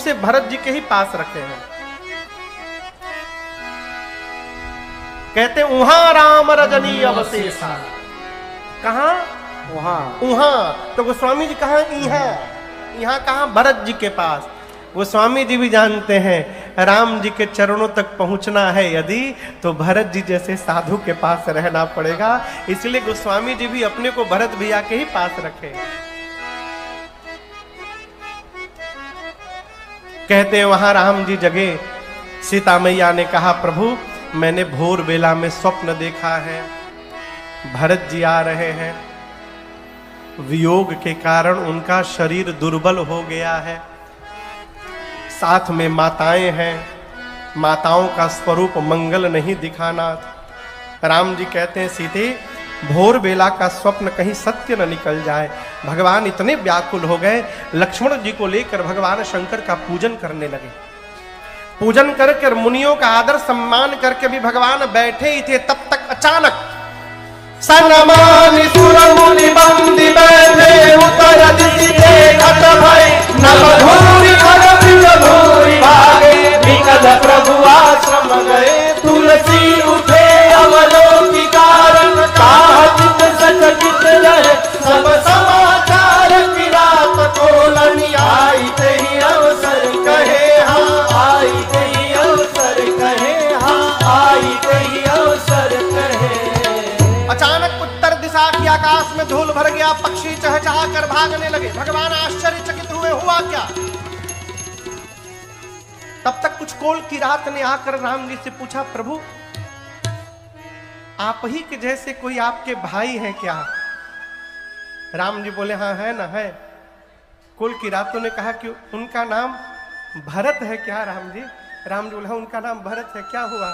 उसे भरत जी के ही पास रखे हैं। कहते उहां राम रजनी अवशेषा। कहां? वहां। तो गोस्वामी जी कहां? यहाँ कहां? भरत जी के पास। गोस्वामी जी भी जानते हैं राम जी के चरणों तक पहुंचना है यदि, तो भरत जी जैसे साधु के पास रहना पड़ेगा। इसलिए गोस्वामी जी भी अपने को भरत भैया के ही पास रखे। कहते हैं वहां राम जी जगे। सीता मैया ने कहा प्रभु मैंने भोर बेला में स्वप्न देखा है, भरत जी आ रहे हैं, वियोग के कारण उनका शरीर दुर्बल हो गया है, साथ में माताएं हैं, माताओं का स्वरूप मंगल नहीं दिखाना। राम जी कहते हैं सीते भोर बेला का स्वप्न कहीं सत्य न निकल जाए। भगवान इतने व्याकुल हो गए, लक्ष्मण जी को लेकर भगवान शंकर का पूजन करने लगे। पूजन करके मुनियों का आदर सम्मान करके भी भगवान बैठे ही थे, तब तक अचानक सनमानि सुर मुनि बंदी बैठे उतर दिशि देखत भय नवधूरि घर बिलधूरि भागे विकल प्रभु आश्रम गए तुलसी उठे अवलोकि कारण काह चित सचकित रहे सब समाचार की रात कोलनि आई तेहि अवसर कहे हाँ आई तेहि अवसर कहे हाँ आई तेहि अवसर कहे। अचानक उत्तर दिशा की आकाश में धूल भर गया, पक्षी चहचहा कर भागने लगे। भगवान आश्चर्यचकित हुए, हुआ क्या? तब तक कुछ कोल की रात ने आकर राम जी से पूछा प्रभु आप ही के जैसे कोई आपके भाई हैं क्या? राम जी बोले हाँ है ना है। कोल की रातों ने कहा कि उनका नाम भरत है क्या राम जी? राम जी बोले हाँ उनका नाम भरत है, क्या हुआ?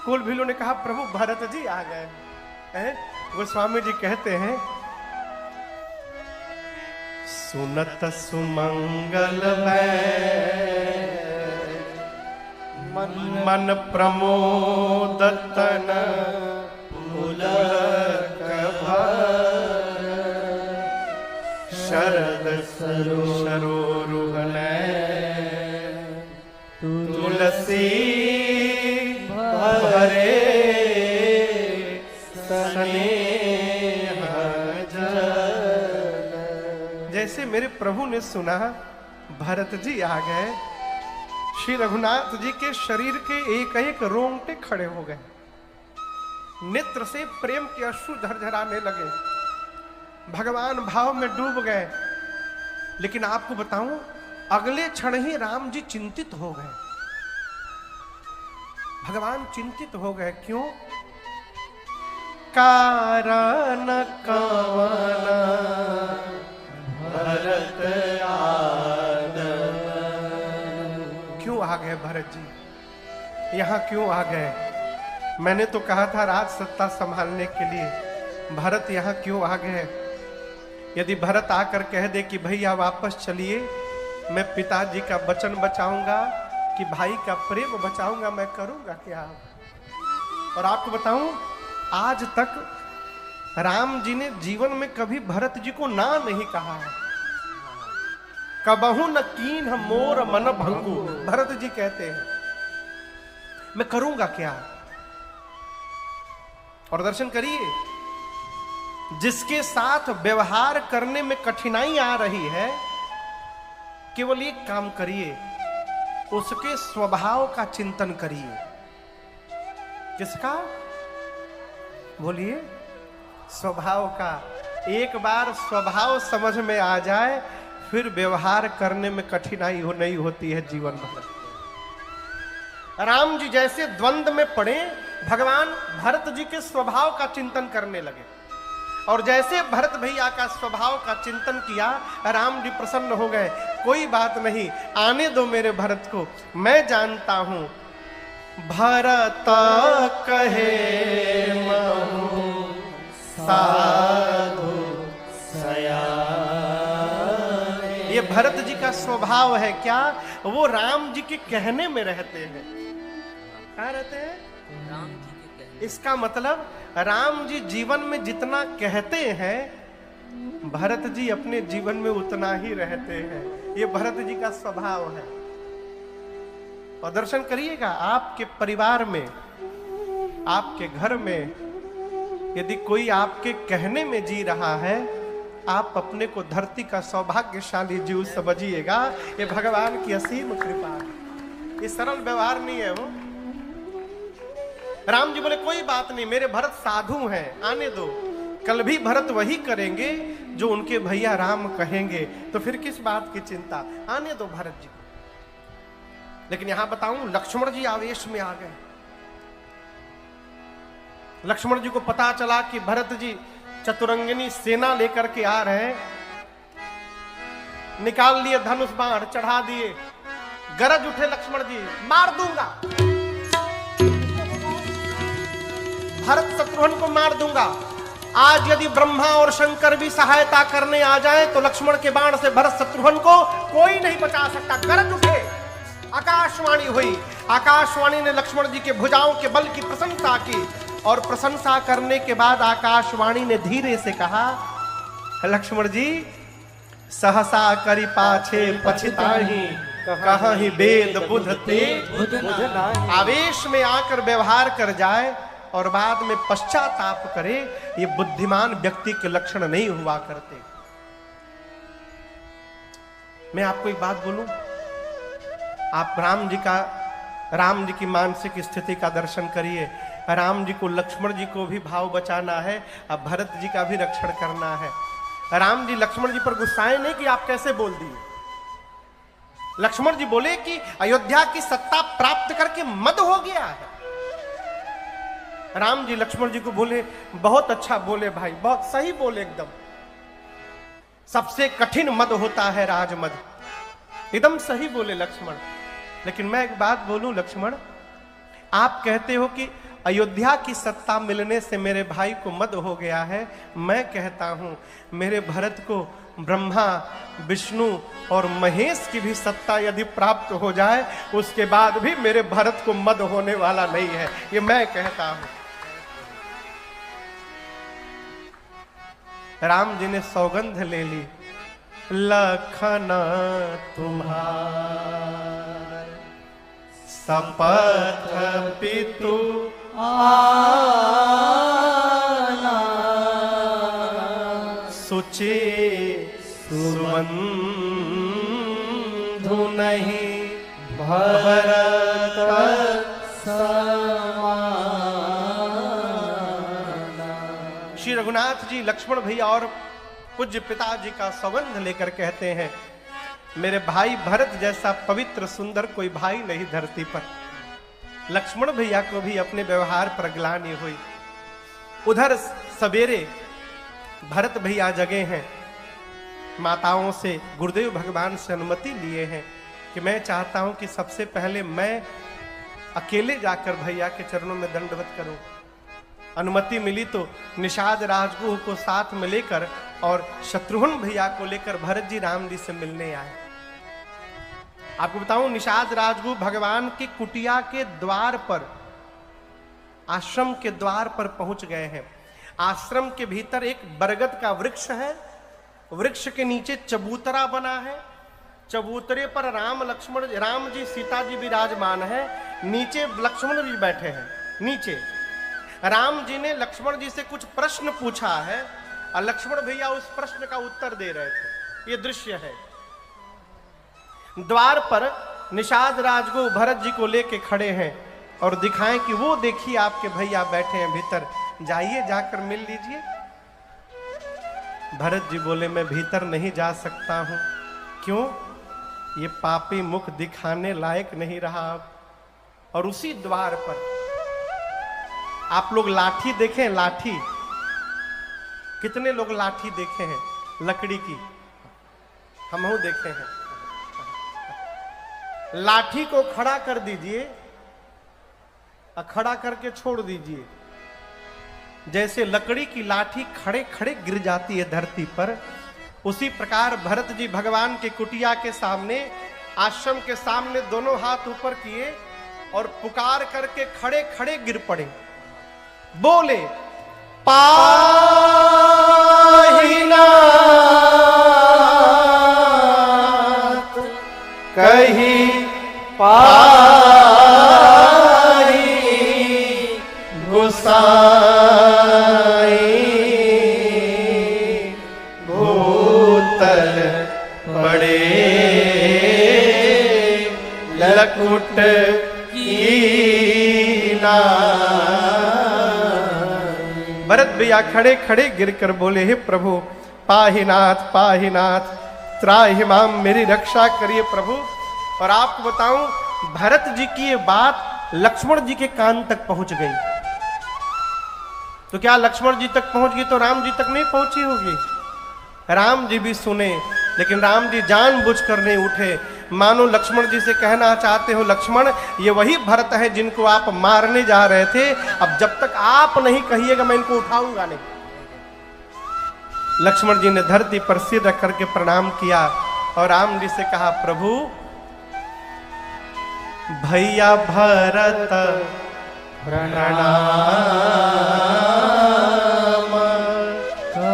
कोल भीलों ने कहा प्रभु भरत जी आ गए हैं। गोस्वामी जी कहते हैं सुनत सुमंगल मन प्रमोद तन पुलक भर शरद सरोरुहन तुलसी भरे स्नेह जल। जैसे मेरे प्रभु ने सुना भरत जी आ गए, श्री रघुनाथ जी के शरीर के एक एक रोंगटे खड़े हो गए, नेत्र से प्रेम के अश्रु झरझराने लगे, भगवान भाव में डूब गए। लेकिन आपको बताऊं अगले क्षण ही राम जी चिंतित हो गए। भगवान चिंतित हो गए, क्यों? कारण कवन भरत क्यों आ गए भरत जी? यहां क्यों आ गए? मैंने तो कहा था राज सत्ता संभालने के लिए, भरत यहां क्यों आ गए? यदि भरत आकर कह दे कि भैया वापस चलिए, मैं पिताजी का वचन बचाऊंगा कि भाई का प्रेम बचाऊंगा, मैं करूंगा क्या? और आपको बताऊं आज तक राम जी ने जीवन में कभी भरत जी को ना नहीं कहा है। कबहू न कीन मोर मन भंगु, भरत जी कहते हैं मैं करूंगा क्या? और दर्शन करिए, जिसके साथ व्यवहार करने में कठिनाई आ रही है, केवल एक काम करिए, उसके स्वभाव का चिंतन करिए। किसका? बोलिए, स्वभाव का। एक बार स्वभाव समझ में आ जाए, फिर व्यवहार करने में कठिनाई नहीं होती है जीवन भर। राम जी जैसे द्वंद्व में पड़े, भगवान भरत जी के स्वभाव का चिंतन करने लगे, और जैसे भरत भैया का स्वभाव का चिंतन किया, राम जी प्रसन्न हो गए। कोई बात नहीं, आने दो मेरे भरत को, मैं जानता हूं भरत कहे महु साधु सयाने। ये भरत जी का स्वभाव है क्या? वो राम जी के कहने में रहते हैं। कहाँ रहते हैं? राम जी के कहने। इसका मतलब राम जी जीवन में जितना कहते हैं, भरत जी अपने जीवन में उतना ही रहते हैं। ये भरत जी का स्वभाव है। और दर्शन करिएगा, आपके परिवार में, आपके घर में यदि कोई आपके कहने में जी रहा है, आप अपने को धरती का सौभाग्यशाली जीव समझिएगा। ये भगवान की असीम कृपा है, ये सरल व्यवहार नहीं है। वो राम जी बोले कोई बात नहीं, मेरे भरत साधु हैं, आने दो, कल भी भरत वही करेंगे जो उनके भैया राम कहेंगे, तो फिर किस बात की चिंता, आने दो भरत जी को। लेकिन यहां बताऊं, लक्ष्मण जी आवेश में आ गए। लक्ष्मण जी को पता चला कि भरत जी चतुरंगिनी सेना लेकर के आ रहे हैं। निकाल लिए धनुष बाण, चढ़ा दिए, गरज उठे लक्ष्मण जी, मार दूंगा, भरत शत्रुघ्न को मार दूंगा। आज यदि ब्रह्मा और शंकर भी सहायता करने आ जाए तो लक्ष्मण के बाण से भरत शत्रुघ्न को कोई नहीं बचा सकता। गरज उठे, आकाशवाणी हुई, आकाशवाणी ने लक्ष्मण जी के भुजाओं के बल की प्रशंसा की, और प्रशंसा करने के बाद आकाशवाणी ने धीरे से कहा, लक्ष्मण जी सहसा करी पाछे पछताही, कहाही वेद बुध तेज। आवेश में आकर व्यवहार कर जाए और बाद में पश्चाताप करे, ये बुद्धिमान व्यक्ति के लक्षण नहीं हुआ करते। मैं आपको एक बात बोलूं, आप राम जी की मानसिक स्थिति का दर्शन करिए। राम जी को लक्ष्मण जी को भी भाव बचाना है, अब भरत जी का भी रक्षण करना है। राम जी लक्ष्मण जी पर गुस्साए नहीं कि आप कैसे बोल दिए। लक्ष्मण जी बोले कि अयोध्या की सत्ता प्राप्त करके मद हो गया है। राम जी लक्ष्मण जी को बोले, बहुत अच्छा बोले भाई, बहुत सही बोले, एकदम सबसे कठिन मद होता है राजमद, एकदम सही बोले लक्ष्मण। लेकिन मैं एक बात बोलूं लक्ष्मण, आप कहते हो कि अयोध्या की सत्ता मिलने से मेरे भाई को मद हो गया है, मैं कहता हूं मेरे भरत को ब्रह्मा विष्णु और महेश की भी सत्ता यदि प्राप्त हो जाए, उसके बाद भी मेरे भरत को मद होने वाला नहीं है, ये मैं कहता हूं। राम जी ने सौगंध ले ली, लखन तुम्हार शपथ पितु आना, सुचे सुबंधु नहीं भरत समाना। श्री रघुनाथ जी लक्ष्मण भैया और पूज्य पिताजी का सौगंध लेकर कहते हैं, मेरे भाई भरत जैसा पवित्र सुंदर कोई भाई नहीं धरती पर। लक्ष्मण भैया को भी अपने व्यवहार पर ग्लानि हुई। उधर सवेरे भरत भैया जगे हैं, माताओं से गुरुदेव भगवान से अनुमति लिए हैं कि मैं चाहता हूं कि सबसे पहले मैं अकेले जाकर भैया के चरणों में दंडवत करूं। अनुमति मिली तो निषाद राजगुह को साथ में लेकर और शत्रुघ्न भैया को लेकर भरत जी राम जी से मिलने आए। आपको बताऊं, निषाद राजगुह भगवान की कुटिया के द्वार पर, आश्रम के द्वार पर पहुंच गए हैं। आश्रम के भीतर एक बरगद का वृक्ष है, वृक्ष के नीचे चबूतरा बना है, चबूतरे पर राम जी सीता जी विराजमान है, नीचे लक्ष्मण जी बैठे हैं। नीचे राम जी ने लक्ष्मण जी से कुछ प्रश्न पूछा है और लक्ष्मण भैया उस प्रश्न का उत्तर दे रहे थे। ये दृश्य है। द्वार पर निषाद राजगुह भरत जी को लेके खड़े हैं और दिखाएं कि वो देखिए आपके भैया बैठे हैं भीतर, जाइए जाकर मिल लीजिए। भरत जी बोले, मैं भीतर नहीं जा सकता हूं। क्यों? ये पापी मुख दिखाने लायक नहीं रहा अब। और उसी द्वार पर आप लोग लाठी देखें, लाठी, कितने लोग लाठी देखे हैं लकड़ी की? हम देखे हैं। लाठी को खड़ा कर दीजिए और खड़ा करके छोड़ दीजिए, जैसे लकड़ी की लाठी खड़े खड़े गिर जाती है धरती पर, उसी प्रकार भरत जी भगवान के कुटिया के सामने, आश्रम के सामने दोनों हाथ ऊपर किए और पुकार करके खड़े खड़े गिर पड़े। बोले, पाहिनाथ कही पाई गोसाई भूतल पड़े लकुट कीना। भरत भैया खड़े खड़े गिरकर बोले, हे प्रभु पाहिनाथ पाहिनाथ त्राहि माम, मेरी रक्षा करिए प्रभु। और आपको बताऊं, भरत जी की ये बात लक्ष्मण जी के कान तक पहुंच गई। तो क्या लक्ष्मण जी तक पहुंच गई तो राम जी तक नहीं पहुंची होगी? राम जी भी सुने, लेकिन राम जी जानबूझकर नहीं उठे। मानो लक्ष्मण जी से कहना चाहते हो, लक्ष्मण ये वही भरत है जिनको आप मारने जा रहे थे, अब जब तक आप नहीं कहिएगा मैं इनको उठाऊंगा नहीं। लक्ष्मण जी ने धरती पर सिर रख करके प्रणाम किया और राम जी से कहा, प्रभु भैया भरत प्रणाम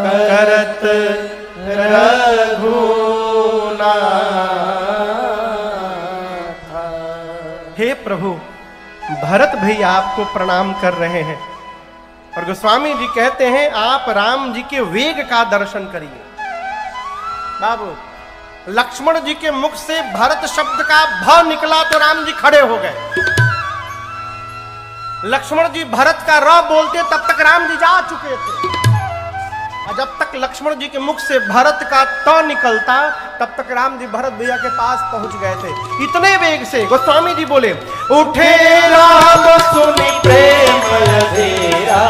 करत रघुनाथ। हे प्रभु भरत भैया आपको प्रणाम कर रहे हैं। और गोस्वामी जी कहते हैं, आप राम जी के वेग का दर्शन करिए। बाबू लक्ष्मण जी के मुख से भरत शब्द का भ निकला तो राम जी खड़े हो गए। लक्ष्मण जी भरत का र बोलते तब तक राम जी जा चुके थे। और जब तक लक्ष्मण जी के मुख से भरत का त निकलता तब तक राम जी भरत भैया के पास पहुंच गए थे। इतने वेग से गोस्वामी जी बोले, उठे राम सुनि प्रेम अधेरा,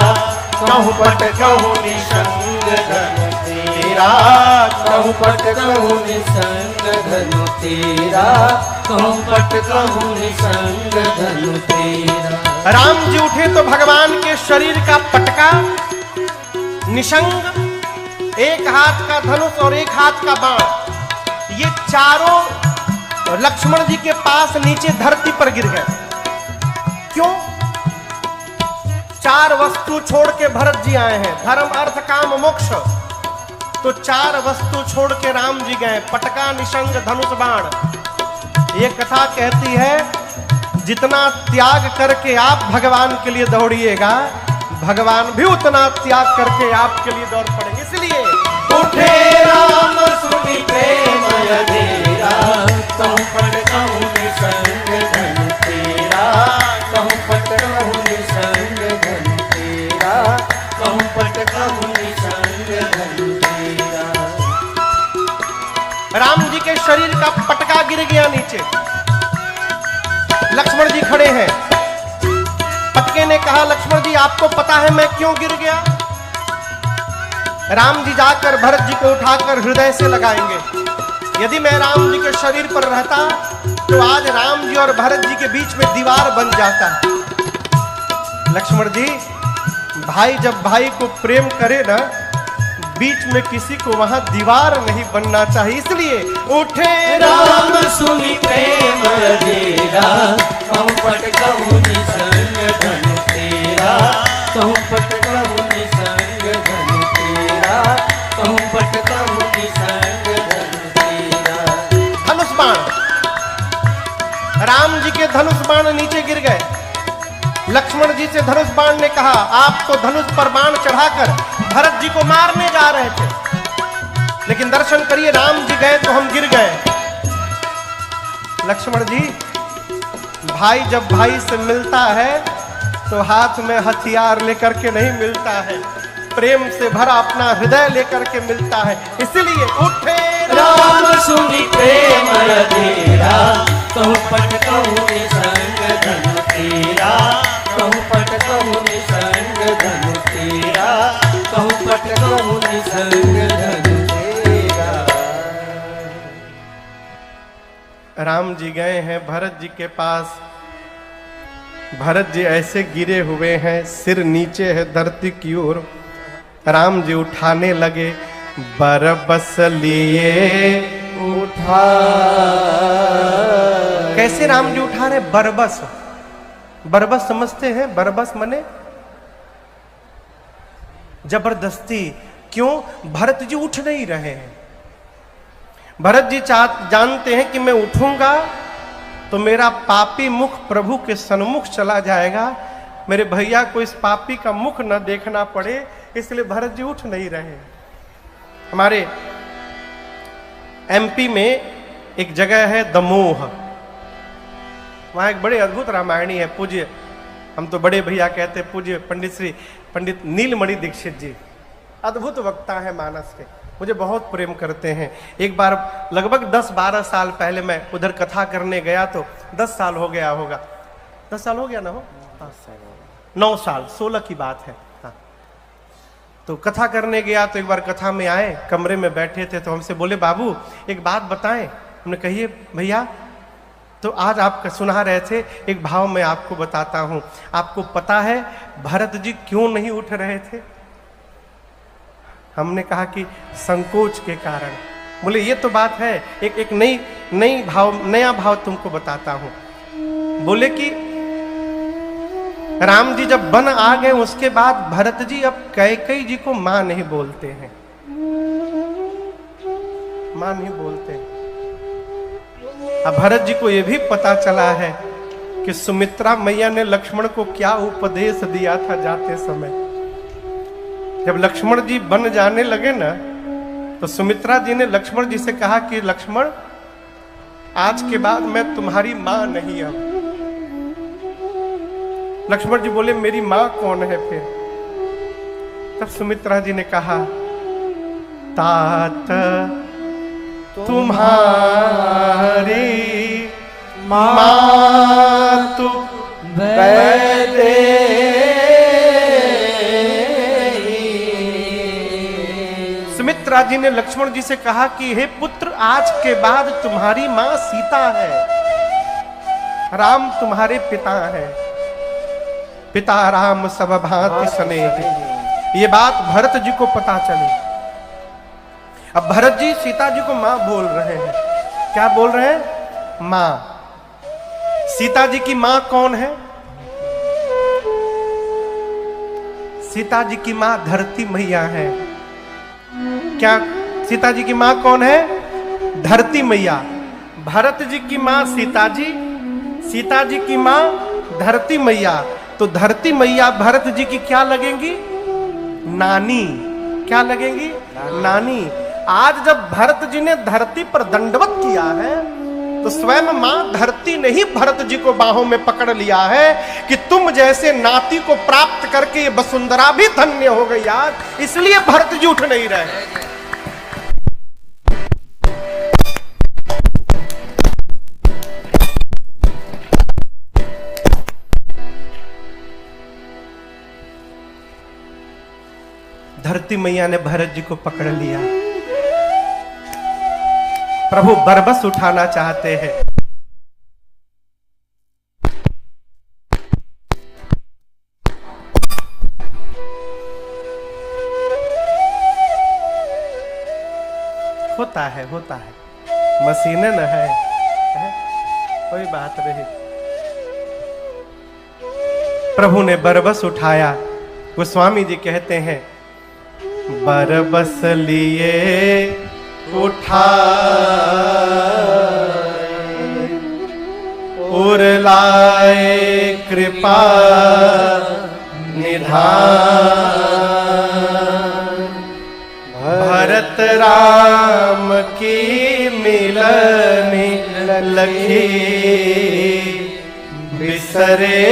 कहूँ पट कहूँ निसंग धन तेरा, कहूँ पट कहूँ निसंग धनु तेरा, कहूँ पट कहूँ निसंग धनु तेरा। राम जी उठे तो भगवान के शरीर का पटका निशंग, एक हाथ का धनुष और एक हाथ का बाण, ये चारों लक्ष्मण जी के पास नीचे धरती पर गिर गए। क्यों? चार वस्तु छोड़ के भरत जी आए हैं, धर्म अर्थ काम मोक्ष। तो चार वस्तु छोड़ के राम जी गए, पटका निशंग धनुष बाण। ये कथा कहती है, जितना त्याग करके आप भगवान के लिए दौड़िएगा, भगवान भी उतना त्याग करके आपके लिए दौड़ पड़ेंगे। इसलिए उठे राम सुनि प्रेम अधेरा, कहूँ पट कहूँ निसंग धनु तेरा, कहूँ पट कहूँ निसंग धनु तेरा, कहूँ पट कहूँ निसंग धनु तेरा। राम जी के शरीर का पटका गिर गया नीचे। लक्ष्मण जी खड़े हैं। पटके ने कहा, लक्ष्मण जी आपको पता है मैं क्यों गिर गया? राम जी जाकर भरत जी को उठाकर हृदय से लगाएंगे। यदि मैं राम जी के शरीर पर रहता तो आज राम जी और भरत जी के बीच में दीवार बन जाता। लक्ष्मण जी, भाई जब भाई को प्रेम करे ना, बीच में किसी को वहां दीवार नहीं बनना चाहिए। इसलिए उठे राम सुनि प्रेम अधेरा, कहूँ पट कहूँ निसंग धनु तेरा, कहूँ पट कहूँ निसंग धनु तेरा, कहूँ पट कहूँ निसंग धनु तेरा। धनुष बाण, राम जी के धनुष बाण नीचे गिर गए। लक्ष्मण जी से धनुष बाण ने कहा, आप तो धनुष पर बाण चढ़ाकर भरत जी को मारने जा रहे थे, लेकिन दर्शन करिए राम जी गए तो हम गिर गए। लक्ष्मण जी, भाई जब भाई से मिलता है तो हाथ में हथियार लेकर के नहीं मिलता है, प्रेम से भरा अपना हृदय लेकर के मिलता है। इसलिए उठे राम सुनि प्रेम अधेरा, कहूँ पट कहूँ निसंग धनु तेरा, कहूँ पट कहूँ निसंग धनु तेरा, कहूँ पट कहूँ निसंग धनु तेरा। राम जी गए हैं भरत जी के पास। भरत जी ऐसे गिरे हुए हैं, सिर नीचे है धरती की ओर। राम जी उठाने लगे, बरबस लिए उठा। कैसे राम जी उठा रहे? बरबस। बरबस समझते हैं? बरबस मने जबरदस्ती। क्यों? भरत जी उठ नहीं रहे हैं। भरत जी जानते हैं कि मैं उठूंगा तो मेरा पापी मुख प्रभु के सन्मुख चला जाएगा। मेरे भैया को इस पापी का मुख न देखना पड़े, इसलिए भरत जी उठ नहीं रहे। हमारे एमपी में एक जगह है दमोह, वहां एक बड़े अद्भुत रामायणी है। पूज्य, हम तो बड़े भैया कहते, पूज्य पंडित नीलमणि दीक्षित जी अद्भुत वक्ता है मानस के, मुझे बहुत प्रेम करते हैं। एक बार लगभग 10-12 साल पहले मैं उधर कथा करने गया, तो 10 साल हो गया होगा, 10 साल हो गया ना, हो 9 साल, 16 की बात है। हाँ, तो कथा करने गया, तो एक बार कथा में आए, कमरे में बैठे थे, तो हमसे बोले बाबू एक बात बताएं। हमने कहिए भैया। तो आज आप सुना रहे थे, एक भाव मैं आपको बताता हूं। आपको पता है भरत जी क्यों नहीं उठ रहे थे? हमने कहा कि संकोच के कारण। बोले ये तो बात है, एक नया भाव तुमको बताता हूं। बोले कि राम जी जब वन आ गए, उसके बाद भरत जी अब कैकेयी जी को मां नहीं बोलते हैं, मां नहीं बोलते। अब भरत जी को यह भी पता चला है कि सुमित्रा मैया ने लक्ष्मण को क्या उपदेश दिया था जाते समय। जब लक्ष्मण जी बन जाने लगे ना, तो सुमित्रा जी ने लक्ष्मण जी से कहा कि लक्ष्मण, आज के बाद मैं तुम्हारी मां नहीं हूं। लक्ष्मण जी बोले मेरी मां कौन है फिर? तब सुमित्रा जी ने कहा, तात तुम्हारी मातु सुमित्रा जी ने लक्ष्मण जी से कहा कि हे पुत्र, आज के बाद तुम्हारी मां सीता है, राम तुम्हारे पिता है। पिता राम सब भांति स्नेह। ये बात भरत जी को पता चली। अब भरत जी सीता जी को मां बोल रहे हैं। क्या बोल रहे हैं? मां। सीता जी की मां कौन है? सीता जी की मां धरती मैया है। क्या सीता जी की मां कौन है? धरती मैया। भरत जी की मां सीता जी, सीता जी की मां धरती मैया। तो धरती मैया भरत जी की क्या लगेंगी? नानी। क्या लगेंगी? नानी। आज जब भरत जी ने धरती पर दंडवत किया है, तो स्वयं मां धरती ने ही भरत जी को बाहों में पकड़ लिया है कि तुम जैसे नाती को प्राप्त करके ये वसुंधरा भी धन्य हो गई आज। इसलिए भरत जी उठ नहीं रहे। धरती मैया ने भरत जी को पकड़ लिया। प्रभु बरबस उठाना चाहते हैं। होता है, होता है, मशीनें न है, कोई बात नहीं। प्रभु ने बरबस उठाया। गोस्वामी जी कहते हैं, बरबस लिए उठा और लाए कृपा निधान। भरत राम की मिलनी लखी, बिसरे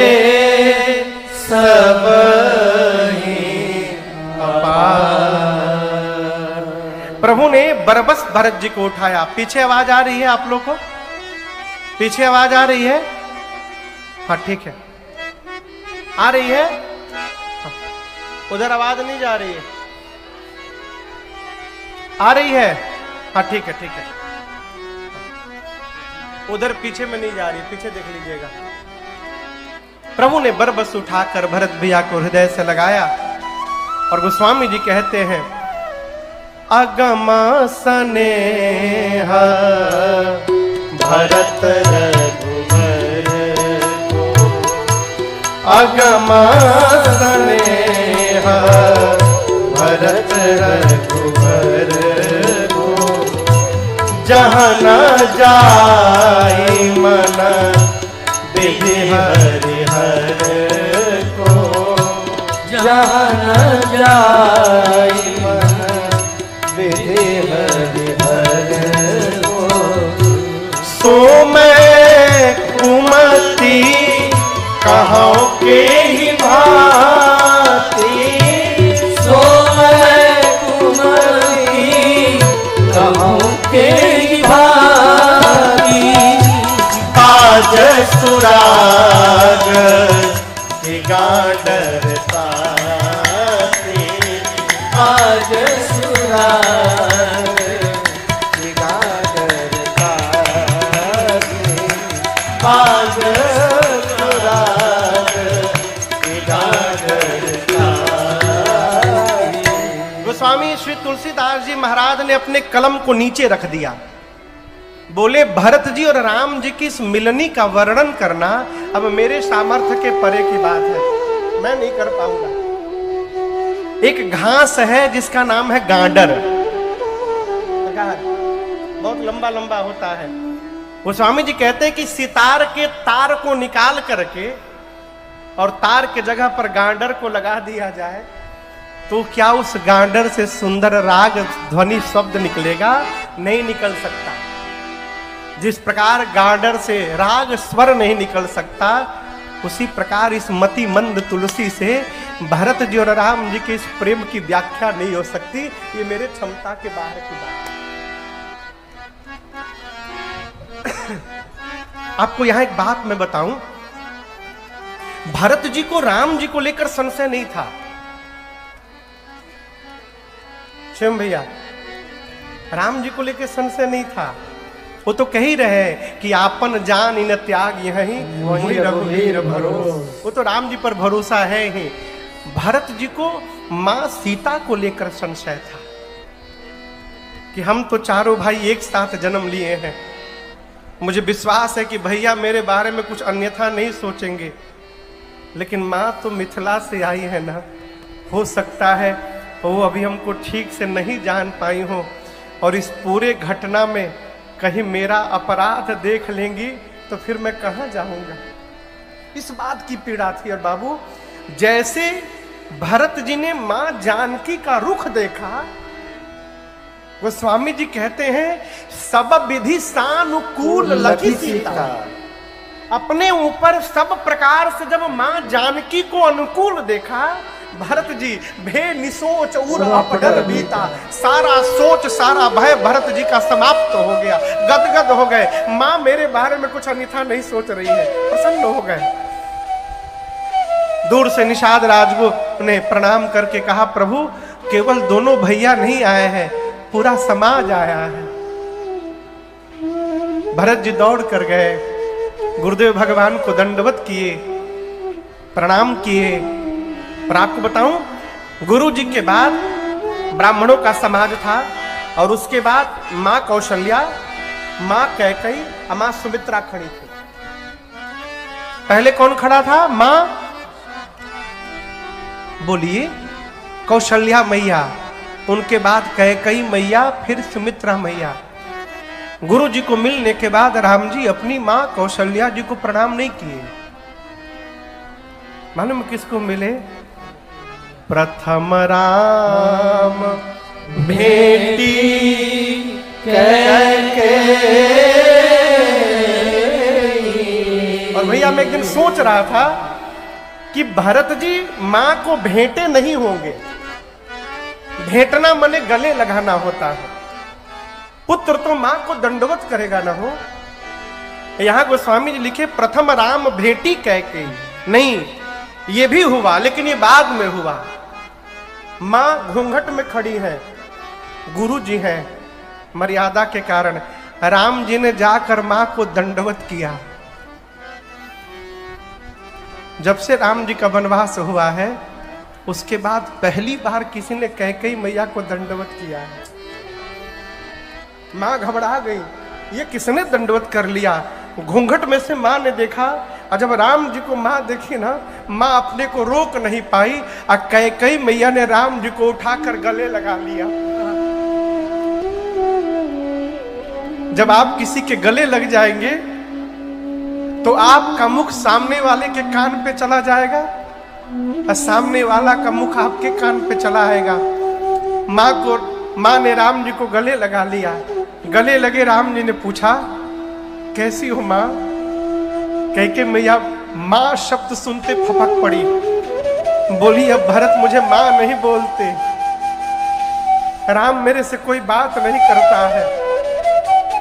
सब प्रभु ने बरबस भरत जी को उठाया। पीछे आवाज आ रही है आप लोग को? पीछे आवाज आ रही है? हाँ ठीक है, आ रही है। हाँ। उधर आवाज नहीं जा रही है? आ रही है? हाँ ठीक है, ठीक है। उधर पीछे में नहीं जा रही, पीछे देख लीजिएगा। प्रभु ने बरबस उठाकर भरत भैया को हृदय से लगाया और गोस्वामी जी कहते हैं, अगम स्नेह भरत रघुवर को, अगम स्नेह भरत रघुवर को, जहाँ न जाई मन विधि हरि हर को, जहाँ न जाई मन विधि हरि हर को। सो मैं कुमति कहूँ के ही भांति, सो मैं कुमति कहूँ के ही भांति। आज सुराग की गाडर ताती, आज सुराग की गाडर ताती, आज सुराग की गाडर ताती। गोस्वामी श्री तुलसीदास जी महाराज ने अपने कलम को नीचे रख दिया। बोले भरत जी और राम जी की इस मिलनी का वर्णन करना अब मेरे सामर्थ्य के परे की बात है, मैं नहीं कर पाऊंगा। एक घास है जिसका नाम है गांडर, बहुत लंबा लंबा होता है। वो स्वामी जी कहते हैं कि सितार के तार को निकाल करके और तार के जगह पर गांडर को लगा दिया जाए तो क्या उस गांडर से सुंदर राग ध्वनि शब्द निकलेगा? नहीं निकल सकता। जिस प्रकार गांडर से राग स्वर नहीं निकल सकता, उसी प्रकार इस मति मंद तुलसी से भरत जी और राम जी के इस प्रेम की व्याख्या नहीं हो सकती। ये मेरे क्षमता के बाहर की बात है। आपको यहां एक बात मैं बताऊं, भरत जी को राम जी को लेकर संशय नहीं था। शिव भैया, राम जी को लेकर संशय नहीं था। वो तो कह ही रहे कि आपन जान इन त्याग यहीं वहीं रघुवीर भरोस। वो तो राम जी पर भरोसा है ही। भरत जी को मां सीता को लेकर संशय था कि हम तो चारों भाई एक साथ जन्म लिए हैं, मुझे विश्वास है कि भैया मेरे बारे में कुछ अन्यथा नहीं सोचेंगे, लेकिन मां तो मिथिला से आई है ना, हो सकता है वो अभी हमको ठीक से नहीं जान पाई हो और इस पूरे घटना में कहीं मेरा अपराध देख लेंगी तो फिर मैं कहां जाऊंगा। इस बात की पीड़ा थी। और बाबू, जैसे भरत जी ने मां जानकी का रुख देखा, वो स्वामी जी कहते हैं सब विधि सानुकूल लखी सीता। अपने ऊपर सब प्रकार से जब मां जानकी को अनुकूल देखा, भरत जी भे निसोच उर अपडर बीता। सारा सोच सारा भय भरत जी का समाप्त हो गया, गदगद हो गए। मां मेरे बारे में कुछ अन्यथा नहीं सोच रही है, प्रसन्न हो गए। दूर से निषाद राजगुरु ने प्रणाम करके कहा, प्रभु केवल दोनों भैया नहीं आए हैं, पूरा समाज आया है। भरत जी दौड़ कर गए, गुरुदेव भगवान को दंडवत किए, प्रणाम किए। और आपको बताऊं, गुरु जी के बाद ब्राह्मणों का समाज था और उसके बाद मां कौशल्या, मां कैकेयी और मां सुमित्रा खड़ी थी। पहले कौन खड़ा था? मां, बोलिए, कौशल्या मैया, उनके बाद कैकेयी मैया, फिर सुमित्रा मैया। गुरु जी को मिलने के बाद राम जी अपनी मां कौशल्या जी को प्रणाम नहीं किए। मालूम किसको मिले? प्रथम राम भेटी कैकेयी। और भैया मैं एक दिन सोच रहा था कि भरत जी मां को भेंटे नहीं होंगे। भेंटना माने गले लगाना होता है। पुत्र तो मां को दंडवत करेगा ना हो। यहां गोस्वामी जी लिखे प्रथम राम भेटी कैकेयी। नहीं, ये भी हुआ, लेकिन ये बाद में हुआ। मां घूंघट में खड़ी है, गुरु जी हैं, मर्यादा के कारण राम जी ने जाकर मां को दंडवत किया। जब से राम जी का वनवास हुआ है, उसके बाद पहली बार किसी ने कैकेयी मैया को दंडवत किया है। मां घबरा गई, ये किसने दंडवत कर लिया? घूंघट में से मां ने देखा, और जब राम जी को मां देखी ना, मां अपने को रोक नहीं पाई और कैकेयी मैया ने राम जी को उठाकर गले लगा लिया। जब आप किसी के गले लग जाएंगे तो आपका मुख सामने वाले के कान पे चला जाएगा और सामने वाला का मुख आपके कान पे चला आएगा। माँ ने राम जी को गले लगा लिया। गले लगे राम जी ने पूछा, कैसी हो माँ? कह के मैया माँ शब्द सुनते फपक पड़ी। बोली, अब भरत मुझे माँ नहीं बोलते, राम मेरे से कोई बात नहीं करता है,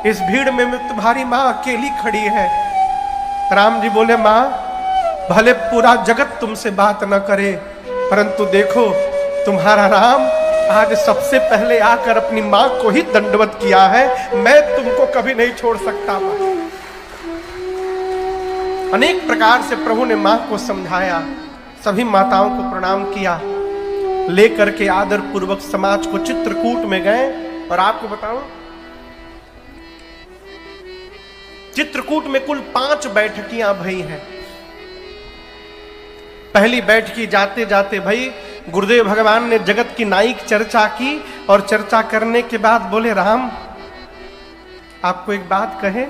इस भीड़ में तुम्हारी माँ अकेली खड़ी है। राम जी बोले, माँ भले पूरा जगत तुमसे बात न करे, परंतु देखो तुम्हारा राम आज सबसे पहले आकर अपनी माँ को ही दंडवत किया है, मैं तुमको कभी नहीं छोड़ सकता। अनेक प्रकार से प्रभु ने माँ को समझाया। सभी माताओं को प्रणाम किया, लेकर के आदर पूर्वक समाज को चित्रकूट में गए। और आपको बताऊं, चित्रकूट में कुल 5 बैठकियां भई हैं। पहली बैठकी जाते जाते भाई गुरुदेव भगवान ने जगत की नाइक चर्चा की, और चर्चा करने के बाद बोले, राम आपको एक बात कहें,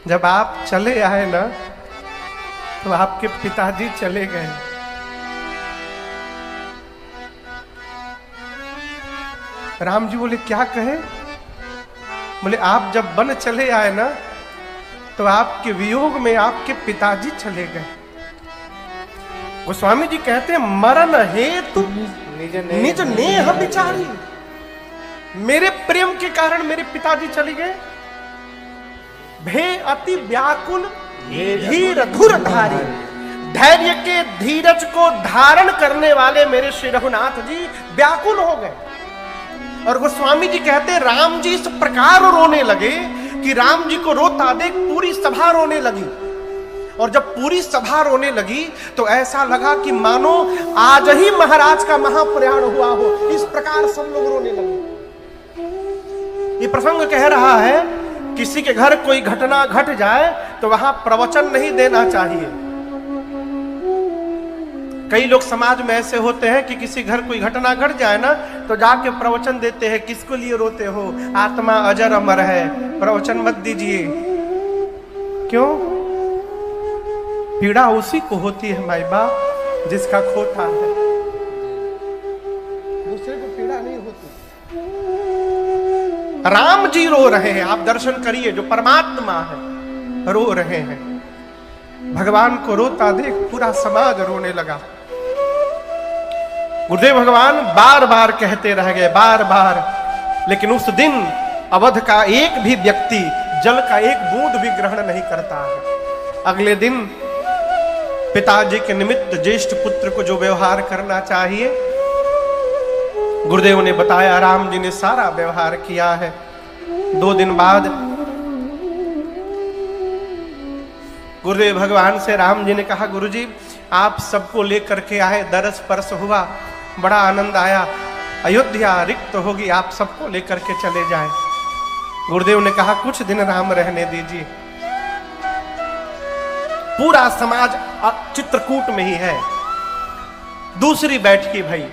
जब आप चले आए ना तो आपके पिताजी चले गए। राम जी बोले, क्या कहे? बोले, आप जब वन चले आए ना तो आपके वियोग में आपके पिताजी चले गए। गोस्वामी जी कहते हैं, मरण हेतु निज नेह बिचारी, मेरे प्रेम के कारण मेरे पिताजी चले गए। भे अति व्याकुल धीर धुर धारी, धैर्य के धीरज को धारण करने वाले मेरे श्री रघुनाथ जी व्याकुल हो गए। और गोस्वामी जी कहते, राम जी इस प्रकार रोने लगे कि राम जी को रोता देख पूरी सभा रोने लगी। और जब पूरी सभा रोने लगी तो ऐसा लगा कि मानो आज ही महाराज का महाप्रयाण हुआ हो, इस प्रकार सब लोग रोने लगे। ये प्रसंग कह रहा है, किसी के घर कोई घटना घट जाए तो वहां प्रवचन नहीं देना चाहिए। कई लोग समाज में ऐसे होते हैं कि किसी घर कोई घटना घट जाए ना तो जाके प्रवचन देते हैं, किसको लिए रोते हो, आत्मा अजर अमर है, प्रवचन मत दीजिए। क्यों? पीड़ा उसी को होती है माई बाप जिसका खोता है, दूसरे को पीड़ा नहीं होती। राम जी रो रहे हैं, आप दर्शन करिए, जो परमात्मा है रो रहे हैं। भगवान को रोता देख पूरा समाज रोने लगा। गुरुदेव भगवान बार बार कहते रह गए, बार बार, लेकिन उस दिन अवध का एक भी व्यक्ति जल का एक बूंद भी ग्रहण नहीं करता है। अगले दिन पिताजी के निमित्त ज्येष्ठ पुत्र को जो व्यवहार करना चाहिए गुरुदेव ने बताया, राम जी ने सारा व्यवहार किया है। 2 दिन बाद गुरुदेव भगवान से राम जी ने कहा, गुरुजी आप सबको लेकर के आए, दरस परस हुआ, बड़ा आनंद आया, अयोध्या रिक्त होगी, आप सबको लेकर के चले जाएं। गुरुदेव ने कहा, कुछ दिन राम रहने दीजिए, पूरा समाज चित्रकूट में ही है। दूसरी बैठकी भई,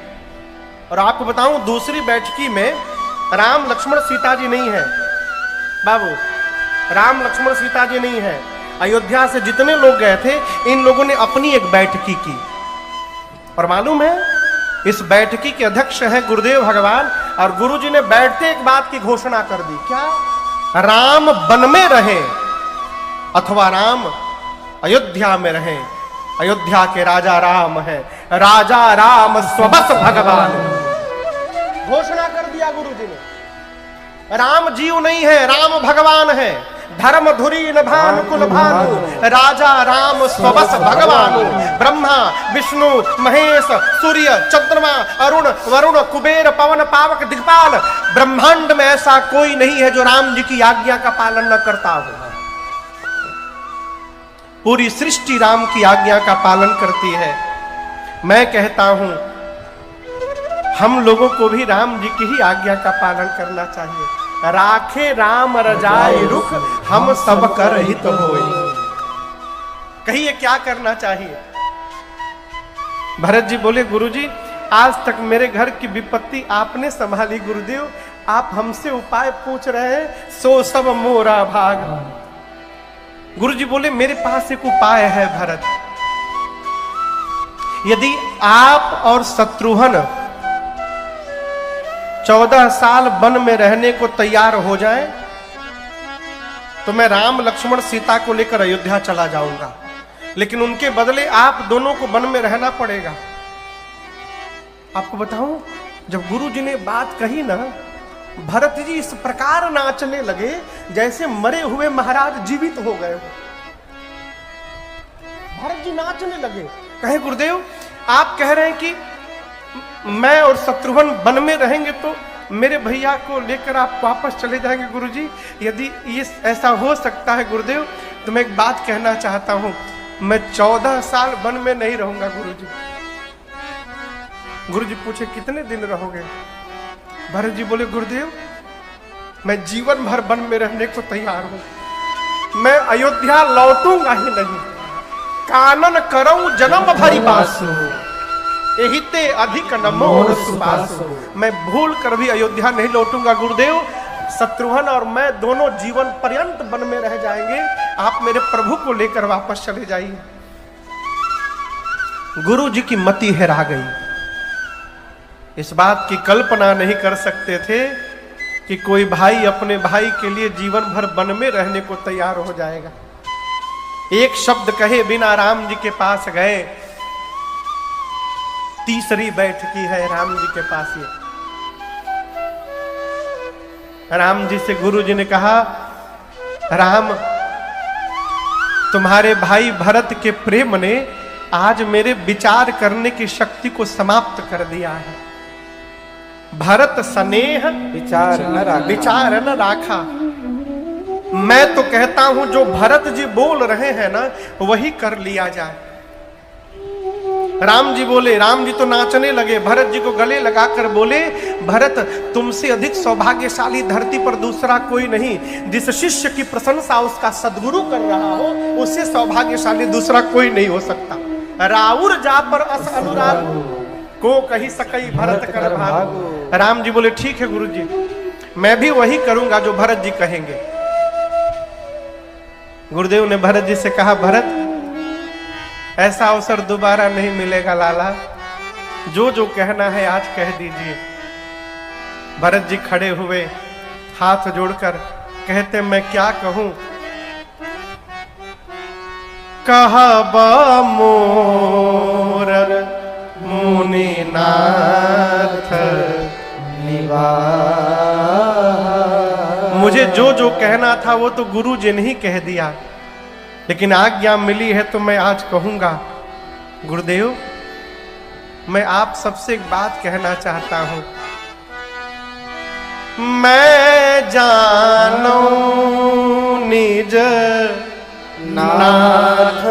और आपको बताऊं दूसरी बैठकी में राम लक्ष्मण सीता जी नहीं है बाबू, राम लक्ष्मण सीता जी नहीं है। अयोध्या से जितने लोग गए थे इन लोगों ने अपनी एक बैठकी की, और मालूम है इस बैठकी के अध्यक्ष हैं गुरुदेव भगवान। और गुरुजी ने बैठते एक बात की घोषणा कर दी, क्या? राम वन में रहे अथवा राम अयोध्या में रहे, अयोध्या के राजा राम है, राजा राम स्वबस भगवान। घोषणा कर दिया गुरुजी ने, राम जीव नहीं है, राम भगवान है। धर्म धुरी न भानु कुल भानु, राजा राम स्वबस भगवानु। ब्रह्मा विष्णु महेश सूर्य चंद्रमा अरुण वरुण कुबेर पवन पावक दिक्पाल, ब्रह्मांड में ऐसा कोई नहीं है जो राम जी की आज्ञा का पालन न करता हो। पूरी सृष्टि राम की आज्ञा का पालन करती है। मैं कहता हूं हम लोगों को भी राम जी की ही आज्ञा का पालन करना चाहिए। राखे राम रजाई रुख, हम सब कर हित होई। कहिए क्या करना चाहिए? भरत जी बोले, गुरुजी आज तक मेरे घर की विपत्ति आपने संभाली, गुरुदेव आप हमसे उपाय पूछ रहे हैं, सो सब मोरा भाग। गुरु जी बोले मेरे पास एक उपाय है भरत, यदि आप और शत्रुघ्न 14 साल वन में रहने को तैयार हो जाएं, तो मैं राम लक्ष्मण सीता को लेकर अयोध्या चला जाऊंगा, लेकिन उनके बदले आप दोनों को वन में रहना पड़ेगा। आपको बताऊं, जब गुरु जी ने बात कही ना, भरत जी इस प्रकार नाचने लगे जैसे मरे हुए महाराज जीवित हो गए। भरत जी नाचने लगे, कहे गुरुदेव आप कह रहे हैं कि मैं और शत्रुघ्न वन में रहेंगे, तो मेरे भैया को लेकर आप वापस चले जाएंगे गुरुजी? यदि ये ऐसा हो सकता है गुरुदेव, तो मैं एक बात कहना चाहता हूं, मैं 14 साल वन में नहीं रहूंगा गुरुजी। गुरुजी पूछे कितने दिन रहोगे? भरत जी बोले गुरुदेव मैं जीवन भर वन में रहने को तैयार हूं, मैं अयोध्या लौटूंगा ही नहीं। कानन करऊं जन्म भरी बासु, यही ते अधिक न मोर सुबासु। मैं भूल कर भी अयोध्या नहीं लौटूंगा गुरुदेव। शत्रुघ्न और मैं दोनों जीवन पर्यंत वन में रह जाएंगे, आप मेरे प्रभु को लेकर वापस चले जाइए। गुरु जी की मति हेरा गई, इस बात की कल्पना नहीं कर सकते थे कि कोई भाई अपने भाई के लिए जीवन भर वन में रहने को तैयार हो जाएगा। एक शब्द कहे बिना राम जी के पास गए, तीसरी बैठकी है राम जी के पास। ये राम जी से गुरु जी ने कहा, राम तुम्हारे भाई भरत के प्रेम ने आज मेरे विचार करने की शक्ति को समाप्त कर दिया है। भरत स्नेह विचार न राखा। मैं तो कहता हूं जो भरत जी बोल रहे हैं ना, वही कर लिया जाए। राम जी बोले, राम जी तो नाचने लगे, भरत जी को गले लगाकर बोले, भरत तुमसे अधिक सौभाग्यशाली धरती पर दूसरा कोई नहीं। जिस शिष्य की प्रशंसा उसका सद्गुरु कर रहा हो, उससे सौभाग्यशाली दूसरा कोई नहीं हो सकता। राउर जा पर अस अनुराग को कही सकई भरत कर भाग। राम जी बोले ठीक है गुरु जी, मैं भी वही करूंगा जो भरत जी कहेंगे। गुरुदेव ने भरत जी से कहा, भरत ऐसा अवसर दोबारा नहीं मिलेगा लाला, जो जो कहना है आज कह दीजिए। भरत जी खड़े हुए हाथ जोड़कर कहते, मैं क्या कहूं? कहब मोर मुनिनाथ मुझे जो जो कहना था वो तो गुरु जी ने ही कह दिया, लेकिन आज्ञा मिली है तो मैं आज कहूंगा। गुरुदेव मैं आप सबसे एक बात कहना चाहता हूं। मैं जानू निज नाथ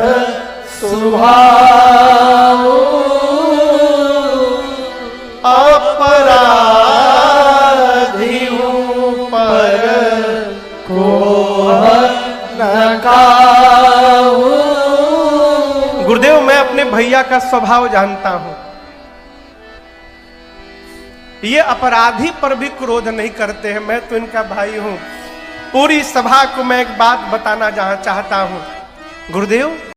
सुभाव, अपराधी हूं पर को गुरुदेव मैं अपने भैया का स्वभाव जानता हूं, ये अपराधी पर भी क्रोध नहीं करते हैं, मैं तो इनका भाई हूं। पूरी सभा को मैं एक बात बताना चाहता हूं। गुरुदेव